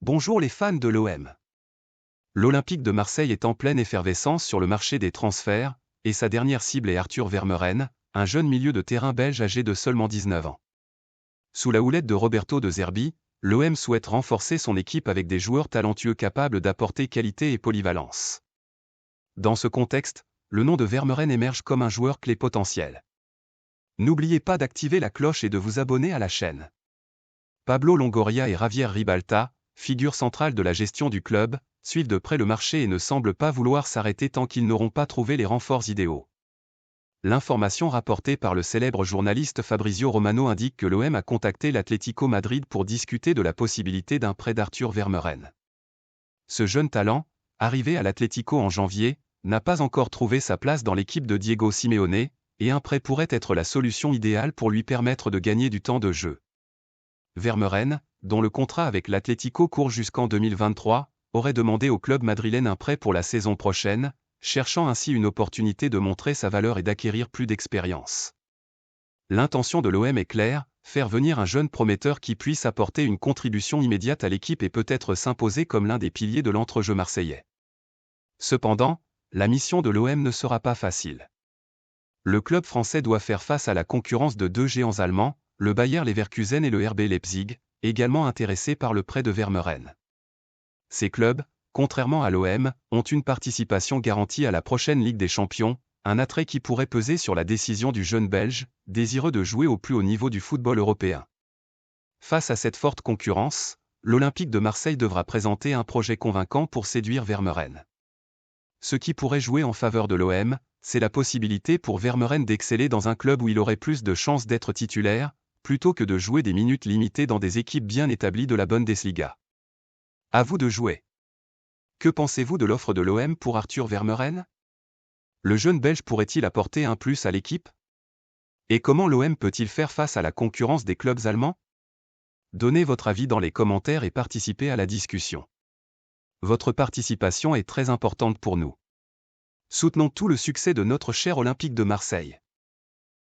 Bonjour les fans de l'OM. L'Olympique de Marseille est en pleine effervescence sur le marché des transferts, et sa dernière cible est Arthur Vermeuren, un jeune milieu de terrain belge âgé de seulement 19 ans. Sous la houlette de Roberto De Zerbi, l'OM souhaite renforcer son équipe avec des joueurs talentueux capables d'apporter qualité et polyvalence. Dans ce contexte, le nom de Vermeuren émerge comme un joueur clé potentiel. N'oubliez pas d'activer la cloche et de vous abonner à la chaîne. Pablo Longoria et Javier Ribalta, figure centrale de la gestion du club, suivent de près le marché et ne semblent pas vouloir s'arrêter tant qu'ils n'auront pas trouvé les renforts idéaux. L'information rapportée par le célèbre journaliste Fabrizio Romano indique que l'OM a contacté l'Atlético Madrid pour discuter de la possibilité d'un prêt d'Arthur Vermeuren. Ce jeune talent, arrivé à l'Atlético en janvier, n'a pas encore trouvé sa place dans l'équipe de Diego Simeone, et un prêt pourrait être la solution idéale pour lui permettre de gagner du temps de jeu. Vermeuren, dont le contrat avec l'Atlético court jusqu'en 2023, aurait demandé au club madrilène un prêt pour la saison prochaine, cherchant ainsi une opportunité de montrer sa valeur et d'acquérir plus d'expérience. L'intention de l'OM est claire, faire venir un jeune prometteur qui puisse apporter une contribution immédiate à l'équipe et peut-être s'imposer comme l'un des piliers de l'entrejeu marseillais. Cependant, la mission de l'OM ne sera pas facile. Le club français doit faire face à la concurrence de deux géants allemands, le Bayer Leverkusen et le RB Leipzig, également intéressés par le prêt de Vermeuren. Ces clubs, contrairement à l'OM, ont une participation garantie à la prochaine Ligue des Champions, un attrait qui pourrait peser sur la décision du jeune Belge, désireux de jouer au plus haut niveau du football européen. Face à cette forte concurrence, l'Olympique de Marseille devra présenter un projet convaincant pour séduire Vermeuren. Ce qui pourrait jouer en faveur de l'OM, c'est la possibilité pour Vermeuren d'exceller dans un club où il aurait plus de chances d'être titulaire, plutôt que de jouer des minutes limitées dans des équipes bien établies de la Bundesliga. À vous de jouer. Que pensez-vous de l'offre de l'OM pour Arthur Vermeuren? Le jeune Belge pourrait-il apporter un plus à l'équipe? Et comment l'OM peut-il faire face à la concurrence des clubs allemands? Donnez votre avis dans les commentaires et participez à la discussion. Votre participation est très importante pour nous. Soutenons tout le succès de notre cher Olympique de Marseille.